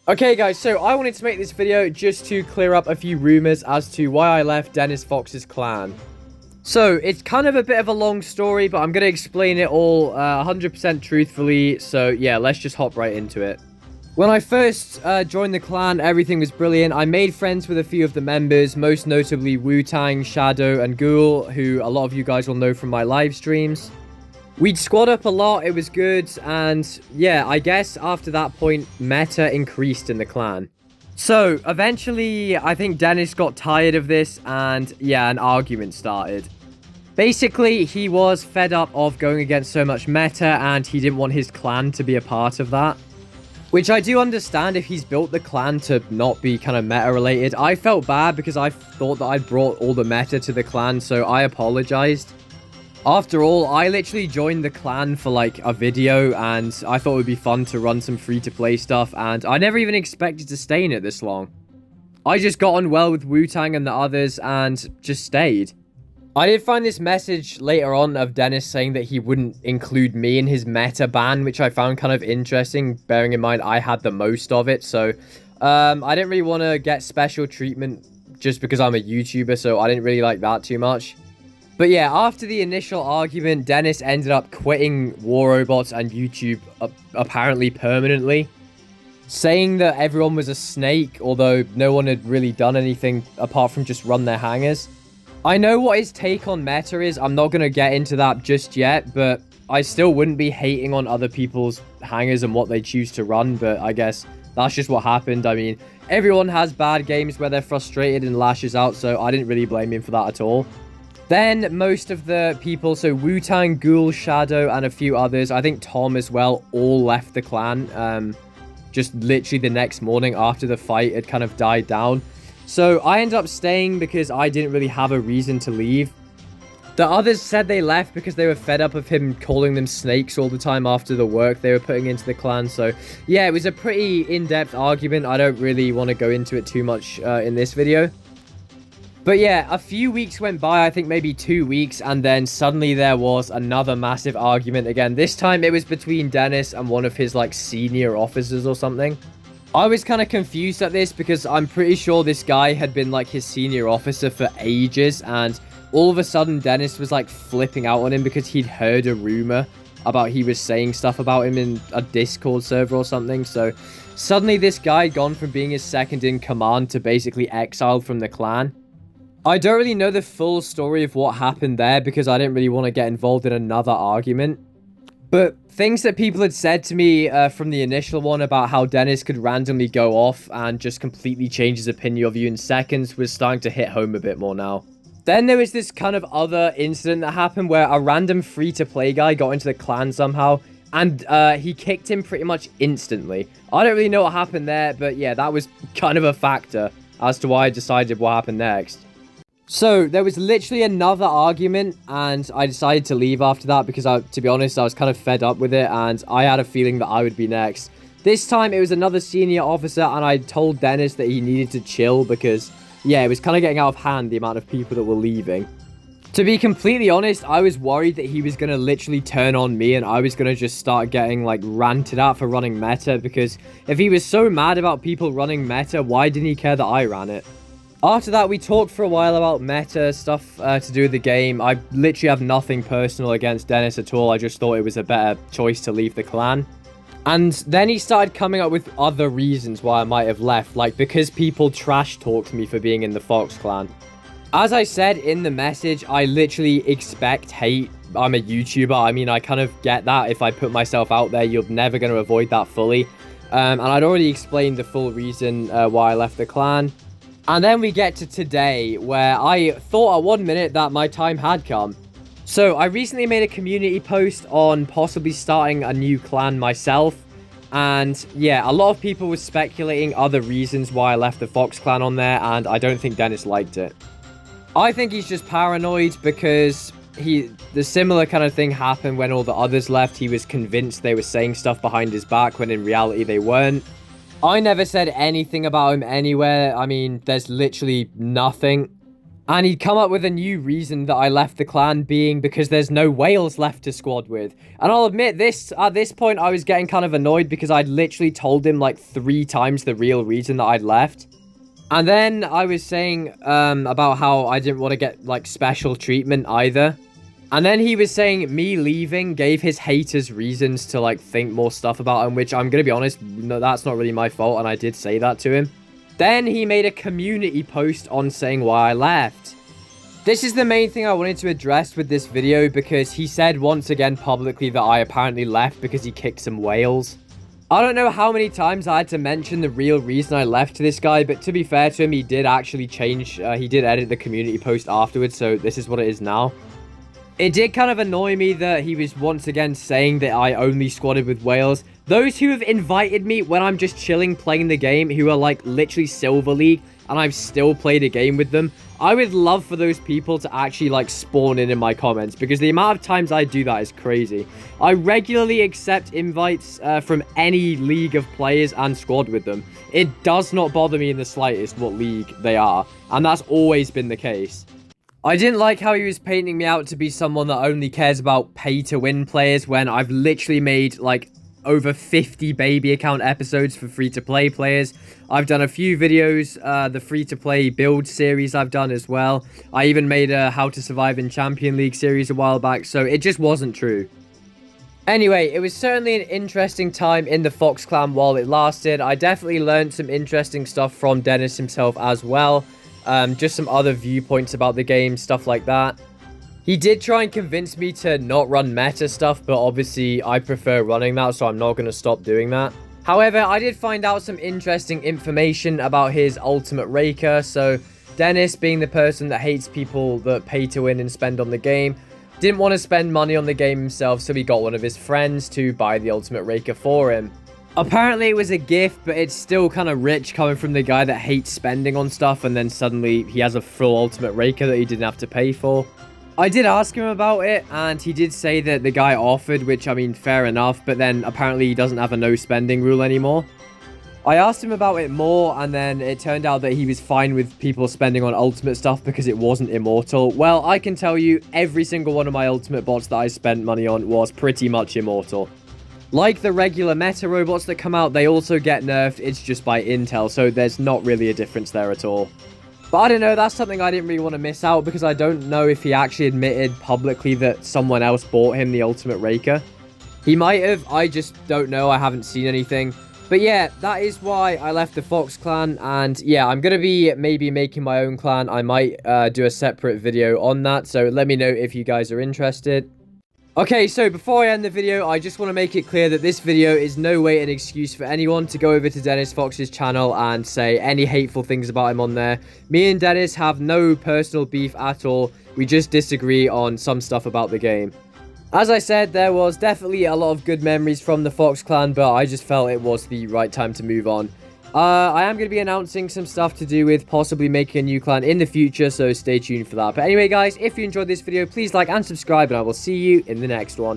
Okay guys, so I wanted to make this video just to clear up a few rumors as to why I left Dennis Fox's clan. So, it's kind of a bit of a long story, but I'm going to explain it all 100% truthfully, so yeah, let's just hop right into it. When I first joined the clan, everything was brilliant. I made friends with a few of the members, most notably Wu-Tang, Shadow, and Ghoul, who a lot of you guys will know from my live streams. We'd squad up a lot, it was good, and yeah, I guess after that point, meta increased in the clan. So, eventually, I think Dennis got tired of this, and yeah, an argument started. Basically, he was fed up of going against so much meta, and he didn't want his clan to be a part of that. Which I do understand if he's built the clan to not be kind of meta-related. I felt bad because I thought that I'd brought all the meta to the clan, so I apologized. After all, I literally joined the clan for like a video and I thought it would be fun to run some free-to-play stuff and I never even expected to stay in it this long. I just got on well with Wu-Tang and the others and just stayed. I did find this message later on of Dennis saying that he wouldn't include me in his meta ban, which I found kind of interesting, bearing in mind I had the most of it, so I didn't really want to get special treatment just because I'm a YouTuber, so I didn't really like that too much. But yeah, after the initial argument, Dennis ended up quitting War Robots and YouTube apparently permanently, saying that everyone was a snake, although no one had really done anything apart from just run their hangers. I know what his take on meta is, I'm not going to get into that just yet, but I still wouldn't be hating on other people's hangers and what they choose to run, but I guess that's just what happened. I mean, everyone has bad games where they're frustrated and lashes out, so I didn't really blame him for that at all. Then, most of the people, so Wu-Tang, Ghoul, Shadow, and a few others, I think Tom as well, all left the clan, just literally the next morning after the fight had kind of died down. So, I ended up staying because I didn't really have a reason to leave. The others said they left because they were fed up of him calling them snakes all the time after the work they were putting into the clan. So, yeah, it was a pretty in-depth argument. I don't really want to go into it too much in this video. But yeah, a few weeks went by, I think maybe 2 weeks, and then suddenly there was another massive argument again. This time it was between Dennis and one of his like senior officers or something. I was kind of confused at this because I'm pretty sure this guy had been like his senior officer for ages, and all of a sudden Dennis was like flipping out on him because he'd heard a rumor about he was saying stuff about him in a Discord server or something. So suddenly this guy had gone from being his second in command to basically exiled from the clan. I don't really know the full story of what happened there because I didn't really want to get involved in another argument. But things that people had said to me from the initial one about how Dennis could randomly go off and just completely change his opinion of you in seconds was starting to hit home a bit more now. Then there was this kind of other incident that happened where a random free-to-play guy got into the clan somehow and he kicked him pretty much instantly. I don't really know what happened there, but yeah, that was kind of a factor as to why I decided what happened next. So, there was literally another argument, and I decided to leave after that because, to be honest, I was kind of fed up with it, and I had a feeling that I would be next. This time, it was another senior officer, and I told Dennis that he needed to chill because, yeah, it was kind of getting out of hand, the amount of people that were leaving. To be completely honest, I was worried that he was going to literally turn on me, and I was going to just start getting, like, ranted at for running meta, because if he was so mad about people running meta, why didn't he care that I ran it? After that, we talked for a while about meta stuff to do with the game. I literally have nothing personal against Dennis at all. I just thought it was a better choice to leave the clan. And then he started coming up with other reasons why I might have left, like because people trash talked me for being in the Fox clan. As I said in the message, I literally expect hate. I'm a YouTuber. I mean, I kind of get that. If I put myself out there, you're never going to avoid that fully. And I'd already explained the full reason why I left the clan. And then we get to today, where I thought at 1 minute that my time had come. So, I recently made a community post on possibly starting a new clan myself. And, yeah, a lot of people were speculating other reasons why I left the Fox clan on there, and I don't think Dennis liked it. I think he's just paranoid because the similar kind of thing happened when all the others left. He was convinced they were saying stuff behind his back, when in reality they weren't. I never said anything about him anywhere. I mean, there's literally nothing. And he'd come up with a new reason that I left the clan, being because there's no whales left to squad with. And I'll admit, at this point, I was getting kind of annoyed because I'd literally told him like 3 times the real reason that I'd left. And then I was saying about how I didn't want to get like special treatment either. And then he was saying me leaving gave his haters reasons to like think more stuff about him, which I'm going to be honest, no, that's not really my fault. And I did say that to him. Then he made a community post on saying why I left. This is the main thing I wanted to address with this video, because he said once again publicly that I apparently left because he kicked some whales. I don't know how many times I had to mention the real reason I left to this guy, but to be fair to him, he did actually change, he did edit the community post afterwards, so this is what it is now. It did kind of annoy me that he was once again saying that I only squatted with whales. Those who have invited me when I'm just chilling playing the game, who are like literally Silver League, and I've still played a game with them, I would love for those people to actually like spawn in my comments, because the amount of times I do that is crazy. I regularly accept invites from any league of players and squad with them. It does not bother me in the slightest what league they are, and that's always been the case. I didn't like how he was painting me out to be someone that only cares about pay-to-win players, when I've literally made like over 50 baby account episodes for free-to-play players. I've done a few videos, the free-to-play build series I've done as well. I even made a How to Survive in Champion League series a while back, so it just wasn't true. Anyway, it was certainly an interesting time in the Fox clan while it lasted. I definitely learned some interesting stuff from Dennis himself as well. Just some other viewpoints about the game, stuff like that. He did try and convince me to not run meta stuff, but obviously I prefer running that, so I'm not going to stop doing that. However, I did find out some interesting information about his ultimate raker. So Dennis, being the person that hates people that pay to win and spend on the game, didn't want to spend money on the game himself, so he got one of his friends to buy the ultimate raker for him. Apparently it was a gift, but it's still kind of rich coming from the guy that hates spending on stuff, and then suddenly he has a full ultimate raker that he didn't have to pay for. I did ask him about it, and he did say that the guy offered, which, I mean, fair enough, but then apparently he doesn't have a no spending rule anymore. I asked him about it more, and then it turned out that he was fine with people spending on ultimate stuff because it wasn't immortal. Well, I can tell you, every single one of my ultimate bots that I spent money on was pretty much immortal. Like the regular meta robots that come out, they also get nerfed, it's just by intel, so there's not really a difference there at all. But I don't know, that's something I didn't really want to miss out, because I don't know if he actually admitted publicly that someone else bought him the ultimate raker. He might have, I just don't know, I haven't seen anything. But yeah, that is why I left the Fox clan, and yeah, I'm going to be maybe making my own clan. I might do a separate video on that, so let me know if you guys are interested. Okay, so before I end the video, I just want to make it clear that this video is no way an excuse for anyone to go over to Dennis Fox's channel and say any hateful things about him on there. Me and Dennis have no personal beef at all. We just disagree on some stuff about the game. As I said, there was definitely a lot of good memories from the Fox clan, but I just felt it was the right time to move on. I am going to be announcing some stuff to do with possibly making a new clan in the future, so stay tuned for that. But anyway, guys, if you enjoyed this video, please like and subscribe, and I will see you in the next one.